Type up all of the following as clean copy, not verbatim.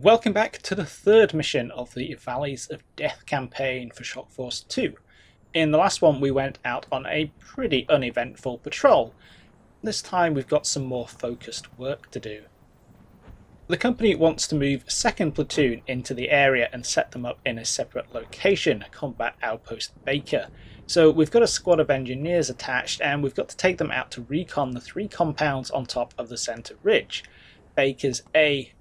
Welcome back to the third mission of the Valleys of Death campaign for Shock Force 2. In the last one we went out on a pretty uneventful patrol. This time we've got some more focused work to do. The company wants to move 2nd Platoon into the area and set them up in a separate location, Combat Outpost Baker. So we've got a squad of engineers attached and we've got to take them out to recon the 3 compounds on top of the centre ridge. Bakers A,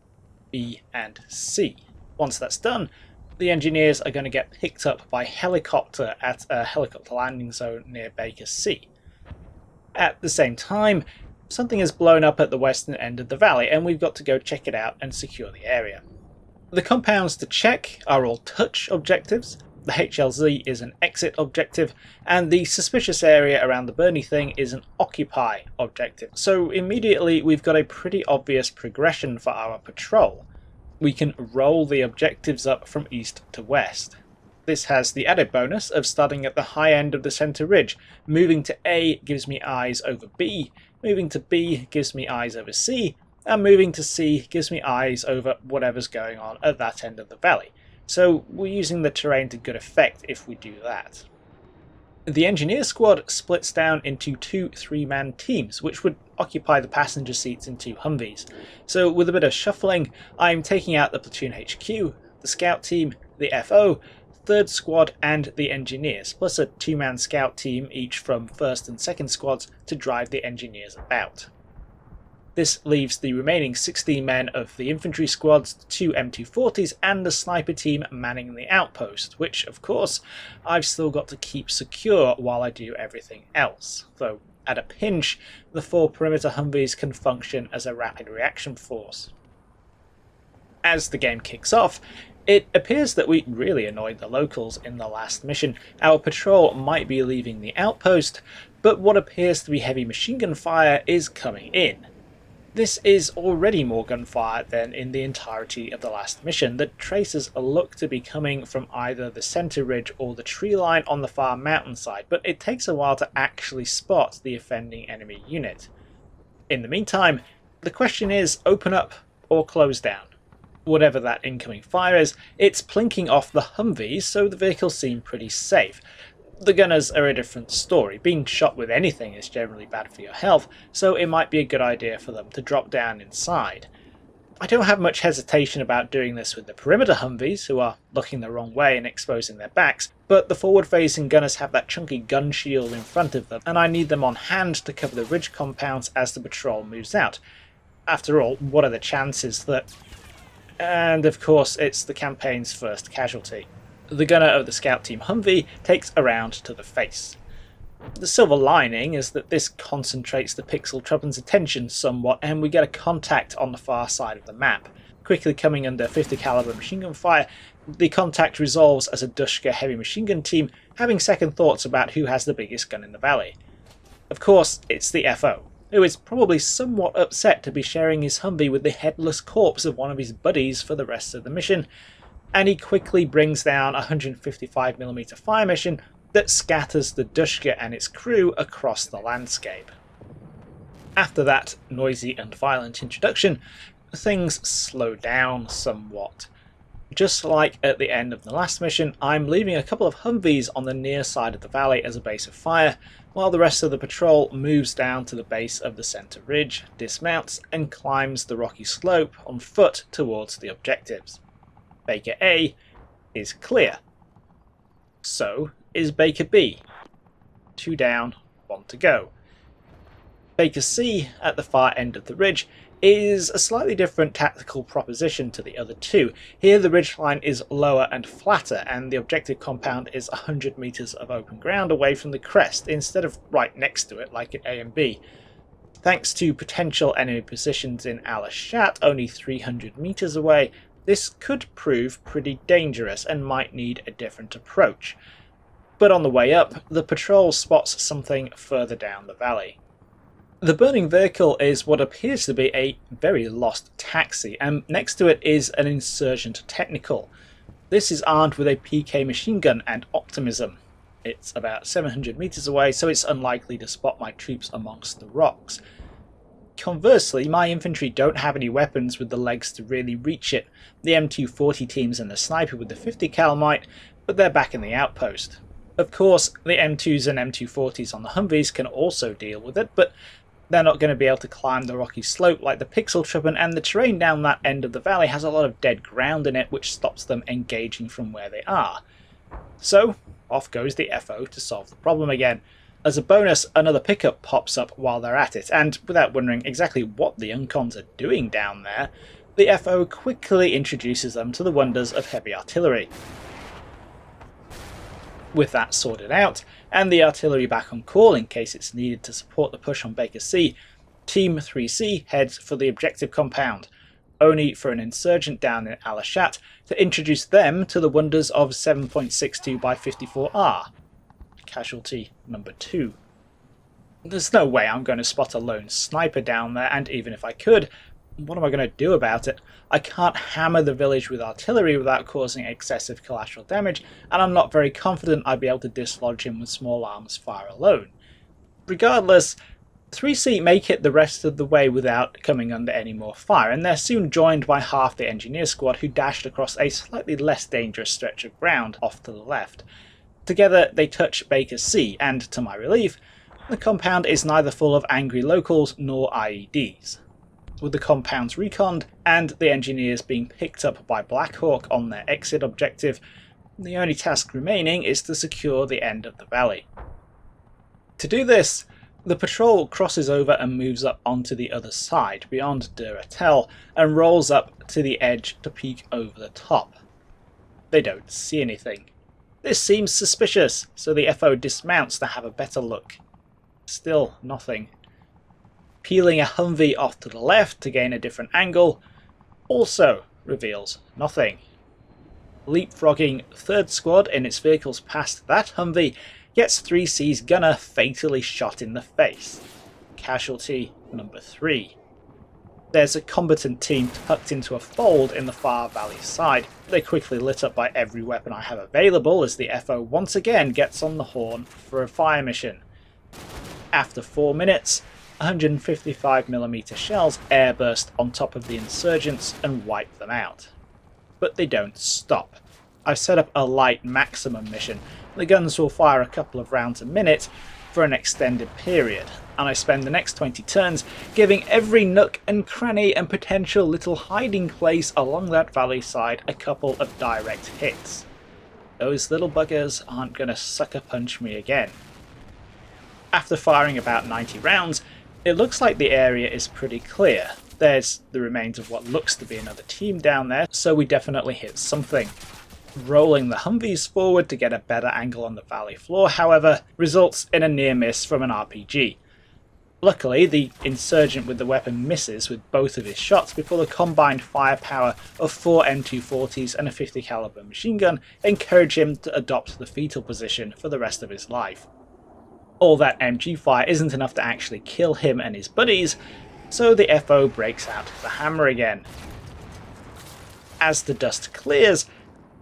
B and C. Once that's done, the engineers are going to get picked up by helicopter at a helicopter landing zone near Baker C. At the same time, something has blown up at the western end of the valley and we've got to go check it out and secure the area. The compounds to check are all touch objectives, the HLZ is an exit objective, and the suspicious area around the Bernie thing is an occupy objective. So immediately we've got a pretty obvious progression for our patrol. We can roll the objectives up from east to west. This has the added bonus of starting at the high end of the centre ridge. Moving to A gives me eyes over B, moving to B gives me eyes over C, and moving to C gives me eyes over whatever's going on at that end of the valley. So we're using the terrain to good effect if we do that. The engineer squad splits down into 2 3-man teams, which would occupy the passenger seats in 2 Humvees. So with a bit of shuffling, I'm taking out the platoon HQ, the scout team, the FO, 3rd squad and the engineers, plus a 2-man scout team each from 1st and 2nd squads to drive the engineers about. This leaves the remaining 16 men of the infantry squads, 2 M240s and the sniper team manning the outpost, which of course I've still got to keep secure while I do everything else, though at a pinch the 4 perimeter Humvees can function as a rapid reaction force. As the game kicks off, it appears that we really annoyed the locals in the last mission. Our patrol might be leaving the outpost, but what appears to be heavy machine gun fire is coming in. This is already more gunfire than in the entirety of the last mission. The tracers look to be coming from either the centre ridge or the tree line on the far mountainside, but it takes a while to actually spot the offending enemy unit. In the meantime, the question is open up or close down. Whatever that incoming fire is, it's plinking off the Humvees, so the vehicles seem pretty safe. The gunners are a different story. Being shot with anything is generally bad for your health, so it might be a good idea for them to drop down inside. I don't have much hesitation about doing this with the perimeter Humvees, who are looking the wrong way and exposing their backs, but the forward-facing gunners have that chunky gun shield in front of them, and I need them on hand to cover the ridge compounds as the patrol moves out. After all, what are the chances that... And of course, it's the campaign's first casualty. The gunner of the scout team Humvee takes a round to the face. The silver lining is that this concentrates the pixel trouble's attention somewhat and we get a contact on the far side of the map. Quickly coming under 50 caliber machine gun fire, the contact resolves as a Dushka heavy machine gun team having second thoughts about who has the biggest gun in the valley. Of course, it's the FO, who is probably somewhat upset to be sharing his Humvee with the headless corpse of one of his buddies for the rest of the mission, and he quickly brings down a 155mm fire mission that scatters the Dushka and its crew across the landscape. After that noisy and violent introduction, things slow down somewhat. Just like at the end of the last mission, I'm leaving a couple of Humvees on the near side of the valley as a base of fire, while the rest of the patrol moves down to the base of the centre ridge, dismounts and climbs the rocky slope on foot towards the objectives. Baker A is clear. So is Baker B. 2 down, 1 to go. Baker C, at the far end of the ridge, is a slightly different tactical proposition to the other 2. Here the ridgeline is lower and flatter, and the objective compound is 100 metres of open ground away from the crest, instead of right next to it like at A and B. Thanks to potential enemy positions in Al-Ashat, only 300 metres away, this could prove pretty dangerous and might need a different approach. But on the way up, the patrol spots something further down the valley. The burning vehicle is what appears to be a very lost taxi, and next to it is an insurgent technical. This is armed with a PK machine gun and optimism. It's about 700 metres away, so it's unlikely to spot my troops amongst the rocks. Conversely, my infantry don't have any weapons with the legs to really reach it. The M240 teams and the sniper with the 50 cal might, but they're back in the outpost. Of course, the M2s and M240s on the Humvees can also deal with it, but they're not going to be able to climb the rocky slope like the Pixel Truppen, and the terrain down that end of the valley has a lot of dead ground in it, which stops them engaging from where they are. So, off goes the FO to solve the problem again. As a bonus, another pickup pops up while they're at it, and without wondering exactly what the Uncons are doing down there, the FO quickly introduces them to the wonders of heavy artillery. With that sorted out, and the artillery back on call in case it's needed to support the push on Baker C, Team 3C heads for the objective compound, only for an insurgent down in Alashat to introduce them to the wonders of 7.62 by 54R. Casualty number 2. There's no way I'm going to spot a lone sniper down there, and even if I could, what am I going to do about it? I can't hammer the village with artillery without causing excessive collateral damage, and I'm not very confident I'd be able to dislodge him with small arms fire alone. Regardless, 3C make it the rest of the way without coming under any more fire, and they're soon joined by half the engineer squad who dashed across a slightly less dangerous stretch of ground off to the left. Together they touch Baker C, and to my relief, the compound is neither full of angry locals nor IEDs. With the compounds reconned and the engineers being picked up by Black Hawk on their exit objective, the only task remaining is to secure the end of the valley. To do this, the patrol crosses over and moves up onto the other side beyond Duratel and rolls up to the edge to peek over the top. They don't see anything. This seems suspicious, so the FO dismounts to have a better look. Still nothing. Peeling a Humvee off to the left to gain a different angle also reveals nothing. Leapfrogging 3rd Squad in its vehicles past that Humvee gets 3C's gunner fatally shot in the face. Casualty number 3. There's a combatant team tucked into a fold in the far valley side. They're quickly lit up by every weapon I have available as the FO once again gets on the horn for a fire mission. After 4 minutes, 155mm shells airburst on top of the insurgents and wipe them out. But they don't stop. I've set up a light maximum mission. The guns will fire a couple of rounds a minute for an extended period, and I spend the next 20 turns giving every nook and cranny and potential little hiding place along that valley side a couple of direct hits. Those little buggers aren't going to sucker punch me again. After firing about 90 rounds, it looks like the area is pretty clear. There's the remains of what looks to be another team down there, so we definitely hit something. Rolling the Humvees forward to get a better angle on the valley floor, however, results in a near miss from an RPG. Luckily, the insurgent with the weapon misses with both of his shots before the combined firepower of 4 M240s and a 50 caliber machine gun encourage him to adopt the fetal position for the rest of his life. All that MG fire isn't enough to actually kill him and his buddies, so the FO breaks out the hammer again. As the dust clears,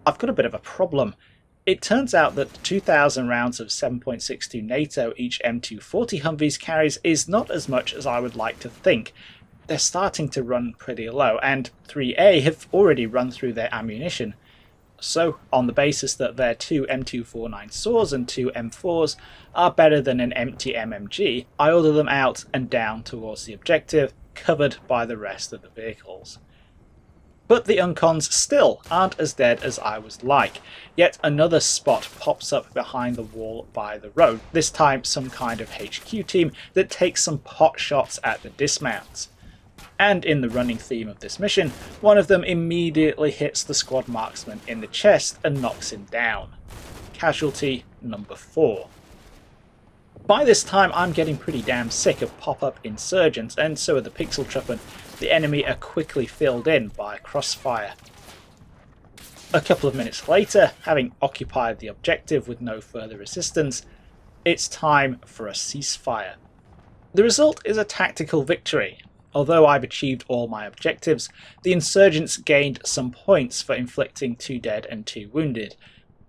I've got a bit of a problem. It turns out that 2,000 rounds of 7.62 NATO each M240 Humvees carries is not as much as I would like to think. They're starting to run pretty low, and 3A have already run through their ammunition. So, on the basis that their 2 M249 saws and 2 M4s are better than an empty MMG, I order them out and down towards the objective, covered by the rest of the vehicles. But the Uncons still aren't as dead as I was like. Yet another spot pops up behind the wall by the road, this time some kind of HQ team that takes some pot shots at the dismounts. And in the running theme of this mission, one of them immediately hits the squad marksman in the chest and knocks him down. Casualty number 4. By this time I'm getting pretty damn sick of pop-up insurgents, and so are the Pixel Truppen. The enemy are quickly filled in by crossfire. A couple of minutes later, having occupied the objective with no further resistance, it's time for a ceasefire. The result is a tactical victory. Although I've achieved all my objectives, the insurgents gained some points for inflicting 2 dead and 2 wounded.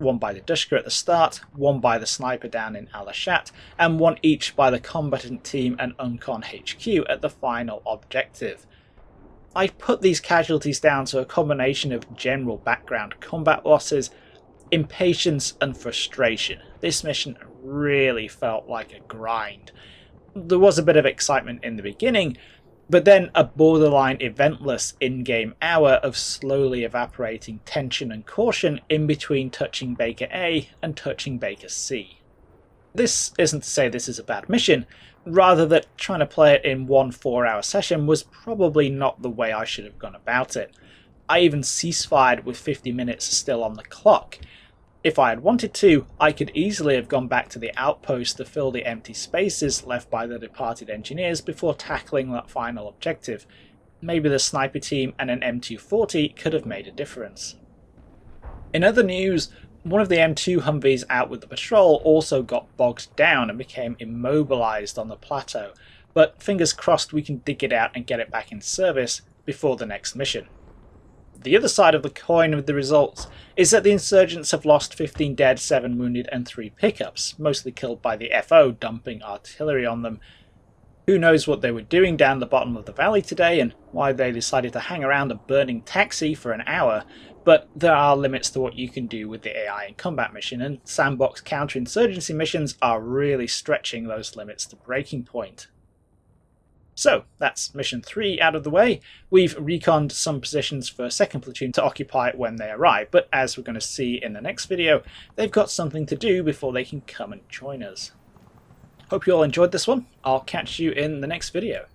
one by the Dushka at the start, one by the sniper down in Alashat, and one each by the combatant team and Uncon HQ at the final objective. I put these casualties down to a combination of general background combat losses, impatience and frustration. This mission really felt like a grind. There was a bit of excitement in the beginning, but then a borderline eventless in-game hour of slowly evaporating tension and caution in between touching Baker A and touching Baker C. This isn't to say this is a bad mission, rather that trying to play it in one 4-hour session was probably not the way I should have gone about it. I even ceasefired with 50 minutes still on the clock. If I had wanted to, I could easily have gone back to the outpost to fill the empty spaces left by the departed engineers before tackling that final objective. Maybe the sniper team and an M240 could have made a difference. In other news, one of the M2 Humvees out with the patrol also got bogged down and became immobilized on the plateau, but fingers crossed we can dig it out and get it back in service before the next mission. The other side of the coin with the results is that the insurgents have lost 15 dead, 7 wounded and 3 pickups, mostly killed by the FO dumping artillery on them. Who knows what they were doing down the bottom of the valley today and why they decided to hang around a burning taxi for an hour, but there are limits to what you can do with the AI in combat mission, and sandbox counterinsurgency missions are really stretching those limits to breaking point. So, that's mission 3 out of the way. We've reconned some positions for 2nd Platoon to occupy when they arrive, but as we're going to see in the next video, they've got something to do before they can come and join us. Hope you all enjoyed this one. I'll catch you in the next video.